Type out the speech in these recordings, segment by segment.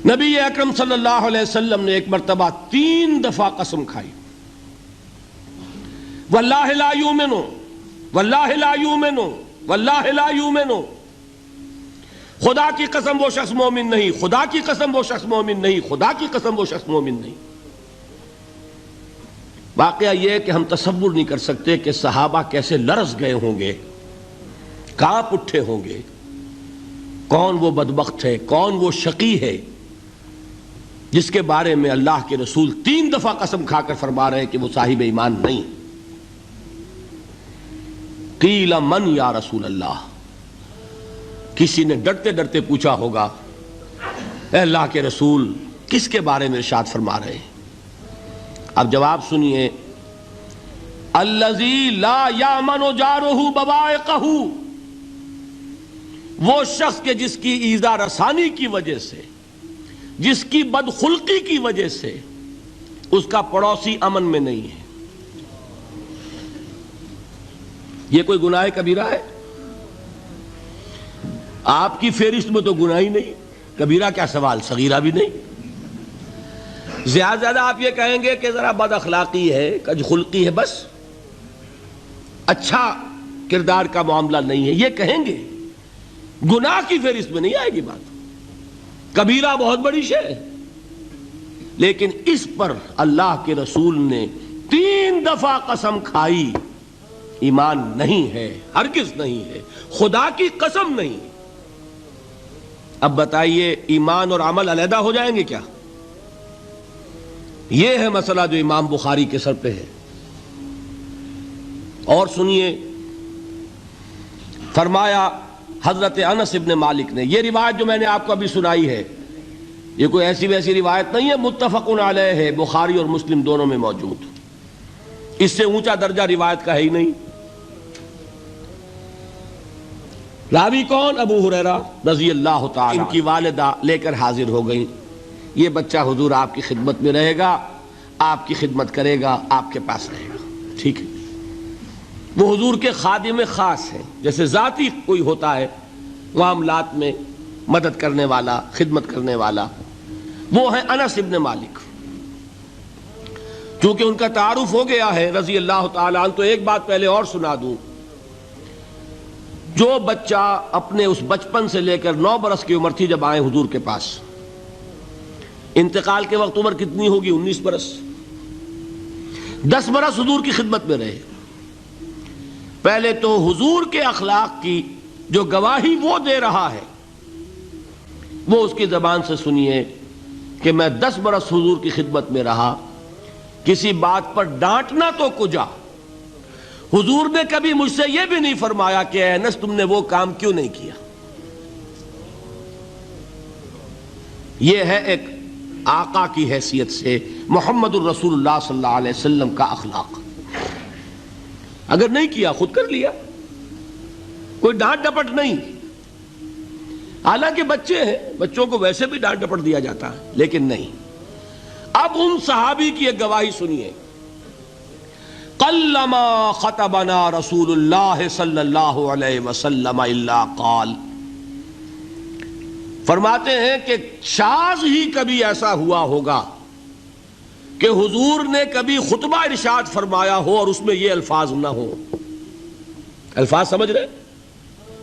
نبی اکرم صلی اللہ علیہ وسلم نے ایک مرتبہ 3 دفعہ قسم کھائی، واللہ لا یؤمنو، واللہ لا یؤمنو، واللہ لا یؤمنو، خدا کی قسم وہ شخص مومن نہیں، خدا کی قسم وہ شخص مومن نہیں، خدا کی قسم وہ شخص مومن نہیں۔ واقعہ یہ ہے کہ ہم تصور نہیں کر سکتے کہ صحابہ کیسے لرز گئے ہوں گے، کانپ اٹھے ہوں گے، کون وہ بدبخت ہے، کون وہ شقی ہے جس کے بارے میں اللہ کے رسول 3 دفعہ قسم کھا کر فرما رہے ہیں کہ وہ صاحب ایمان نہیں۔ قیل من یا رسول اللہ، کسی نے ڈرتے ڈرتے پوچھا ہوگا اے اللہ کے رسول کس کے بارے میں ارشاد فرما رہے ہیں؟ اب جواب سنیے، الذی لا یامن جارہ بوائقہ، وہ شخص کے جس کی ایذا رسانی کی وجہ سے، جس کی بدخلقی کی وجہ سے اس کا پڑوسی امن میں نہیں ہے۔ یہ کوئی گناہ کبیرہ ہے؟ آپ کی فہرست میں تو گناہ ہی نہیں، کبیرہ کیا سوال، صغیرہ بھی نہیں۔ زیادہ آپ یہ کہیں گے کہ ذرا بد اخلاقی ہے، کج خلقی ہے، بس اچھا کردار کا معاملہ نہیں ہے، یہ کہیں گے، گناہ کی فہرست میں نہیں آئے گی بات۔ کبیرہ بہت بڑی شے ہے، لیکن اس پر اللہ کے رسول نے 3 دفعہ قسم کھائی، ایمان نہیں ہے، ہرگز نہیں ہے، خدا کی قسم نہیں۔ اب بتائیے ایمان اور عمل علیحدہ ہو جائیں گے کیا؟ یہ ہے مسئلہ جو امام بخاری کے سر پہ ہے۔ اور سنیے، فرمایا حضرت انس ابن مالک نے، یہ روایت جو میں نے آپ کو ابھی سنائی ہے یہ کوئی ایسی ویسی روایت نہیں ہے، متفق علیہ ہے، بخاری اور مسلم دونوں میں موجود، اس سے اونچا درجہ روایت کا ہے ہی نہیں۔ راوی کون؟ ابو ہریرہ رضی اللہ تعالی، ان کی والدہ لے کر حاضر ہو گئیں، یہ بچہ حضور آپ کی خدمت میں رہے گا، آپ کی خدمت کرے گا، آپ کے پاس رہے گا، ٹھیک ہے۔ وہ حضور کے خادم خاص ہیں، جیسے ذاتی کوئی ہوتا ہے معاملات میں مدد کرنے والا، خدمت کرنے والا، وہ ہیں انس ابن مالک۔ چونکہ ان کا تعارف ہو گیا ہے رضی اللہ تعالیٰ عنہ، تو ایک بات پہلے اور سنا دوں، جو بچہ اپنے اس بچپن سے لے کر 9 برس کی عمر تھی جب آئے حضور کے پاس، انتقال کے وقت عمر کتنی ہوگی؟ 19 برس، 10 برس حضور کی خدمت میں رہے۔ پہلے تو حضور کے اخلاق کی جو گواہی وہ دے رہا ہے وہ اس کی زبان سے سنیے کہ میں 10 برس حضور کی خدمت میں رہا، کسی بات پر ڈانٹنا تو کجا، حضور نے کبھی مجھ سے یہ بھی نہیں فرمایا کہ اے انس تم نے وہ کام کیوں نہیں کیا۔ یہ ہے ایک آقا کی حیثیت سے محمد الرسول اللہ صلی اللہ علیہ وسلم کا اخلاق۔ اگر نہیں کیا خود کر لیا، کوئی ڈانٹ ڈپٹ نہیں۔ حالانکہ بچے ہیں، بچوں کو ویسے بھی ڈانٹ ڈپٹ دیا جاتا ہے، لیکن نہیں۔ اب ان صحابی کی ایک گواہی سنیے، قلما خطبنا رسول اللہ صلی اللہ علیہ وسلم الا قال، فرماتے ہیں کہ شاذ ہی کبھی ایسا ہوا ہوگا کہ حضور نے کبھی خطبہ ارشاد فرمایا ہو اور اس میں یہ الفاظ نہ ہو۔ الفاظ سمجھ رہے؟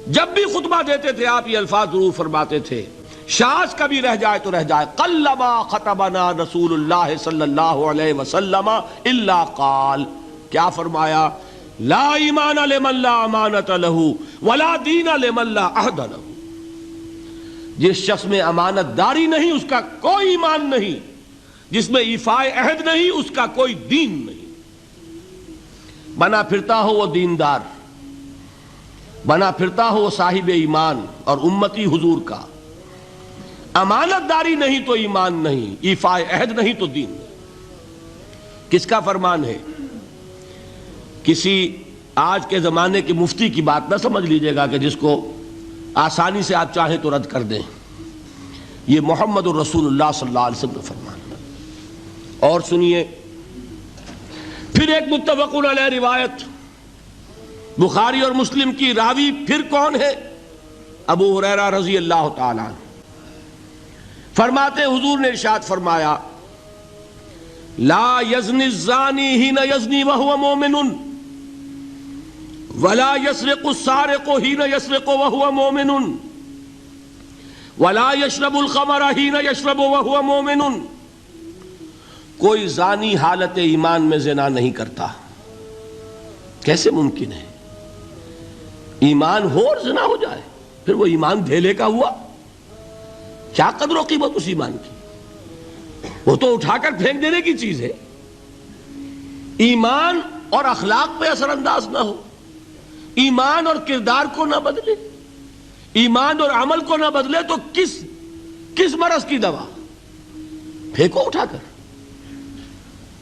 جب بھی خطبہ دیتے تھے آپ یہ الفاظ ضرور فرماتے تھے، شاذ کبھی رہ جائے تو رہ جائے، قلما خطبنا رسول اللہ صلی اللہ علیہ وسلم الا قال، کیا فرمایا؟ لا ایمان لمن لا امانت لہ ولا دین لمن لا عہد لہ، جس شخص میں امانت داری نہیں اس کا کوئی ایمان نہیں، جس میں ایفاء عہد نہیں اس کا کوئی دین نہیں۔ بنا پھرتا ہو وہ دیندار، بنا پھرتا ہو وہ صاحب ایمان اور امتی حضور کا، امانت داری نہیں تو ایمان نہیں، ایفاء عہد نہیں تو دین نہیں۔ کس کا فرمان ہے؟ کسی آج کے زمانے کے مفتی کی بات نہ سمجھ لیجئے گا کہ جس کو آسانی سے آپ چاہیں تو رد کر دیں، یہ محمد الرسول اللہ صلی اللہ علیہ وسلم کا فرمان۔ اور سنیے پھر ایک متفق علیہ روایت بخاری اور مسلم کی، راوی پھر کون ہے؟ ابو ہریرہ رضی اللہ تعالیٰ عنہ۔ فرماتے حضور نے ارشاد فرمایا لا یزنی الزانی حین یزنی وہو مومن ولا یسرق السارق حین یسرق وہو مومن ولا یشرب الخمر حین یشرب وہو مومن. کوئی زانی حالت ایمان میں زنا نہیں کرتا. کیسے ممکن ہے؟ ایمان ہو اور زنا ہو جائے، پھر وہ ایمان دھیلے کا ہوا؟ کیا قدر و قیمت اس ایمان کی؟ وہ تو اٹھا کر پھینک دینے کی چیز ہے. ایمان اور اخلاق پہ اثر انداز نہ ہو، ایمان اور کردار کو نہ بدلے، ایمان اور عمل کو نہ بدلے تو کس مرض کی دوا؟ پھینکو اٹھا کر.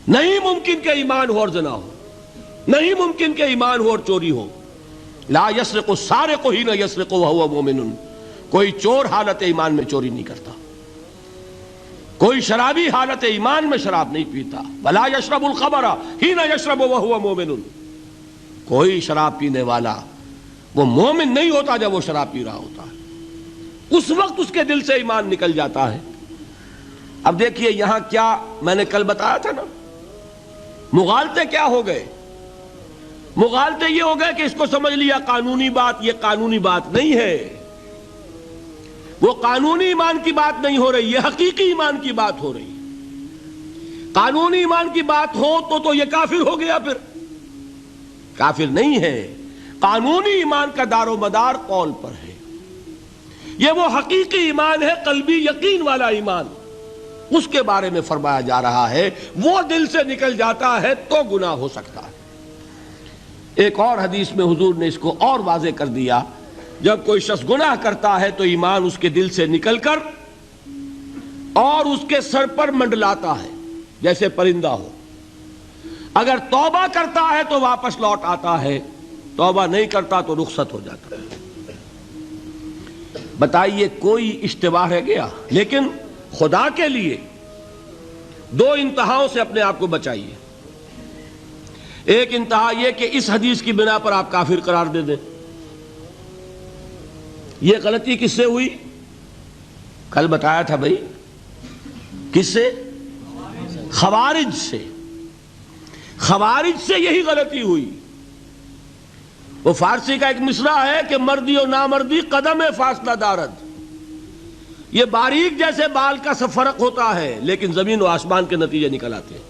نہیں ممکن کہ ایمان ہو اور زنا ہو، نہیں ممکن کہ ایمان ہو اور چوری ہو. لا یسرق السارق حین یسرق وہو مومن. کوئی چور حالت ایمان میں چوری نہیں کرتا، کوئی شرابی حالت ایمان میں شراب نہیں پیتا. ولا یشرب الخمر حین یشرب وہو مومن. کوئی شراب پینے والا وہ مومن نہیں ہوتا جب وہ شراب پی رہا ہوتا ہے، اس وقت اس کے دل سے ایمان نکل جاتا ہے. اب دیکھیے یہاں کیا میں نے کل بتایا تھا نا، مغالطے کیا ہو گئے؟ مغالطے یہ ہو گئے کہ اس کو سمجھ لیا قانونی بات. یہ قانونی بات نہیں ہے، وہ قانونی ایمان کی بات نہیں ہو رہی، یہ حقیقی ایمان کی بات ہو رہی. قانونی ایمان کی بات ہو تو یہ کافر ہو گیا، پھر کافر نہیں ہے. قانونی ایمان کا دار و مدار قول پر ہے. یہ وہ حقیقی ایمان ہے، قلبی یقین والا ایمان. اس کے بارے میں فرمایا جا رہا ہے وہ دل سے نکل جاتا ہے تو گناہ ہو سکتا ہے. ایک اور حدیث میں حضور نے اس کو اور واضح کر دیا، جب کوئی شخص گناہ کرتا ہے تو ایمان اس کے دل سے نکل کر اور اس کے سر پر منڈلاتا ہے جیسے پرندہ ہو. اگر توبہ کرتا ہے تو واپس لوٹ آتا ہے، توبہ نہیں کرتا تو رخصت ہو جاتا ہے. بتائیے کوئی اشتباہ رہ گیا؟ لیکن خدا کے لیے دو انتہاؤں سے اپنے آپ کو بچائیے. ایک انتہا یہ کہ اس حدیث کی بنا پر آپ کافر قرار دے دیں. یہ غلطی کس سے ہوئی؟ کل بتایا تھا بھائی، کس سے؟ خوارج سے. خوارج سے یہی غلطی ہوئی. وہ فارسی کا ایک مصرع ہے کہ مردی و نامردی قدم فاصلہ دارد. یہ باریک جیسے بال کا سا فرق ہوتا ہے لیکن زمین و آسمان کے نتیجے نکل آتے ہیں.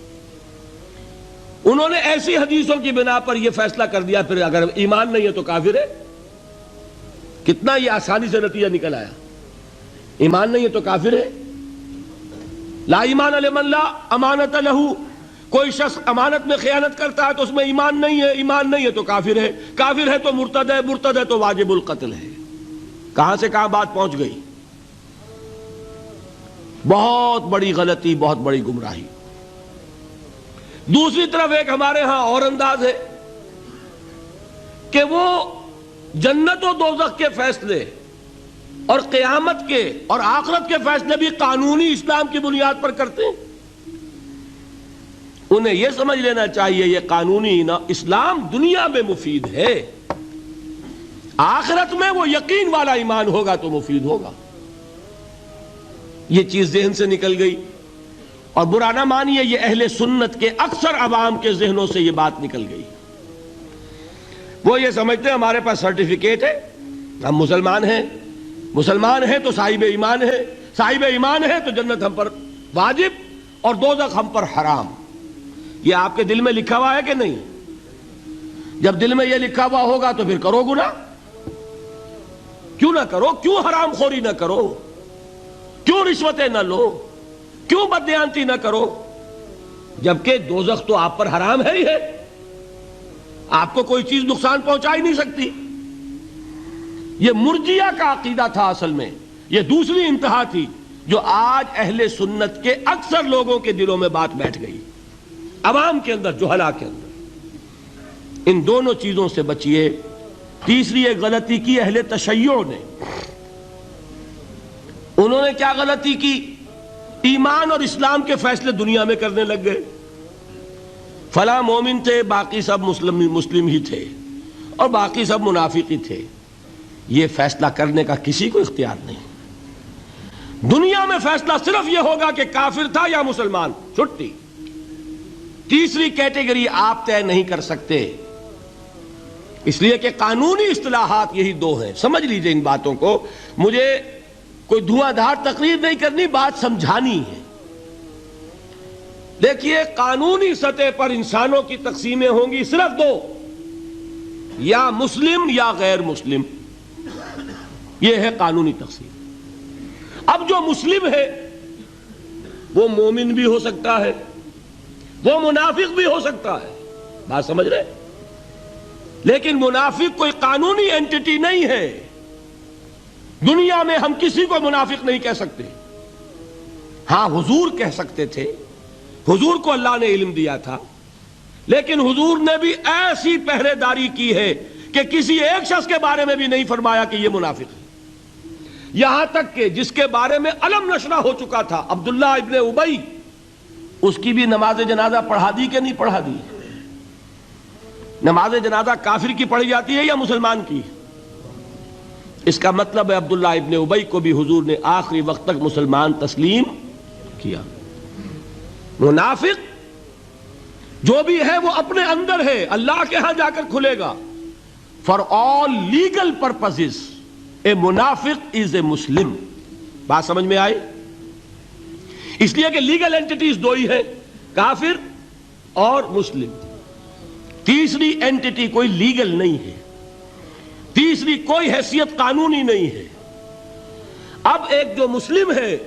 انہوں نے ایسی حدیثوں کی بنا پر یہ فیصلہ کر دیا پھر اگر ایمان نہیں ہے تو کافر ہے. کتنا یہ آسانی سے نتیجہ نکل آیا. ایمان نہیں ہے تو کافر ہے. لا ایمان لمن لا امانت لہو. کوئی شخص امانت میں خیانت کرتا ہے تو اس میں ایمان نہیں ہے، ایمان نہیں ہے تو کافر ہے. کافر ہے تو مرتد ہے، مرتد ہے تو واجب القتل ہے. کہاں سے کہاں بات پہنچ گئی؟ بہت بڑی غلطی، بہت بڑی گمراہی. دوسری طرف ایک ہمارے ہاں اور انداز ہے کہ وہ جنت و دوزخ کے فیصلے اور قیامت کے اور آخرت کے فیصلے بھی قانونی اسلام کی بنیاد پر کرتے ہیں. انہیں یہ سمجھ لینا چاہیے یہ قانونی اسلام دنیا میں مفید ہے، آخرت میں وہ یقین والا ایمان ہوگا تو مفید ہوگا. یہ چیز ذہن سے نکل گئی. اور برا نہ مانیے، یہ اہل سنت کے اکثر عوام کے ذہنوں سے یہ بات نکل گئی. وہ یہ سمجھتے ہیں ہمارے پاس سرٹیفکیٹ ہے، ہم مسلمان ہیں، مسلمان ہیں تو صاحب ایمان ہے، صاحب ایمان ہے تو جنت ہم پر واجب اور دوزخ ہم پر حرام. یہ آپ کے دل میں لکھا ہوا ہے کہ نہیں؟ جب دل میں یہ لکھا ہوا ہوگا تو پھر کرو گناہ. کیوں نہ کرو؟ کیوں حرام خوری نہ کرو؟ کیوں رشوتیں نہ لو؟ کیوں بددیانتی نہ کرو؟ جبکہ دوزخ تو آپ پر حرام ہے ہی ہے، آپ کو کوئی چیز نقصان پہنچا ہی نہیں سکتی. یہ مرجیہ کا عقیدہ تھا اصل میں. یہ دوسری انتہا تھی جو آج اہل سنت کے اکثر لوگوں کے دلوں میں بات بیٹھ گئی، عوام کے اندر، جہلا کے اندر. ان دونوں چیزوں سے بچیے. تیسری ایک غلطی کی اہل تشیع نے. انہوں نے کیا غلطی کی؟ ایمان اور اسلام کے فیصلے دنیا میں کرنے لگ گئے. فلاں مومن تھے، باقی سب مسلم ہی تھے اور باقی سب منافق ہی تھے. یہ فیصلہ کرنے کا کسی کو اختیار نہیں. دنیا میں فیصلہ صرف یہ ہوگا کہ کافر تھا یا مسلمان، چھٹی۔ تیسری کیٹیگری آپ طے نہیں کر سکتے، اس لیے کہ قانونی اصطلاحات یہی دو ہیں۔ سمجھ لیجئے ان باتوں کو، مجھے کوئی دھواں دھار تقریر نہیں کرنی، بات سمجھانی ہے۔ دیکھیے، قانونی سطح پر انسانوں کی تقسیمیں ہوں گی صرف دو، یا مسلم یا غیر مسلم، یہ ہے قانونی تقسیم۔ اب جو مسلم ہے وہ مومن بھی ہو سکتا ہے، وہ منافق بھی ہو سکتا ہے، بات سمجھ رہے؟ لیکن منافق کوئی قانونی اینٹی نہیں ہے۔ دنیا میں ہم کسی کو منافق نہیں کہہ سکتے۔ ہاں، حضور کہہ سکتے تھے، حضور کو اللہ نے علم دیا تھا، لیکن حضور نے بھی ایسی پہرے داری کی ہے کہ کسی ایک شخص کے بارے میں بھی نہیں فرمایا کہ یہ منافق ہے۔ یہاں تک کہ جس کے بارے میں علم نشرہ ہو چکا تھا، عبداللہ ابن ابی، اس کی بھی نماز جنازہ پڑھا دی کہ نہیں پڑھا دی؟ نماز جنازہ کافر کی پڑھی جاتی ہے یا مسلمان کی؟ اس کا مطلب ہے عبداللہ ابن ابی کو بھی حضور نے آخری وقت تک مسلمان تسلیم کیا۔ منافق جو بھی ہے وہ اپنے اندر ہے، اللہ کے ہاں جا کر کھلے گا۔ فار آل لیگل پرپزز اے منافق از اے مسلم، بات سمجھ میں آئی؟ اس لیے کہ لیگل اینٹیٹیز دو ہی ہے، کافر اور مسلم۔ تیسری اینٹیٹی کوئی لیگل نہیں ہے، تیسری کوئی حیثیت قانونی نہیں ہے۔ اب ایک جو مسلم ہے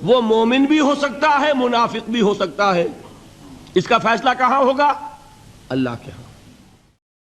وہ مومن بھی ہو سکتا ہے، منافق بھی ہو سکتا ہے۔ اس کا فیصلہ کہاں ہوگا؟ اللہ کے ہاں۔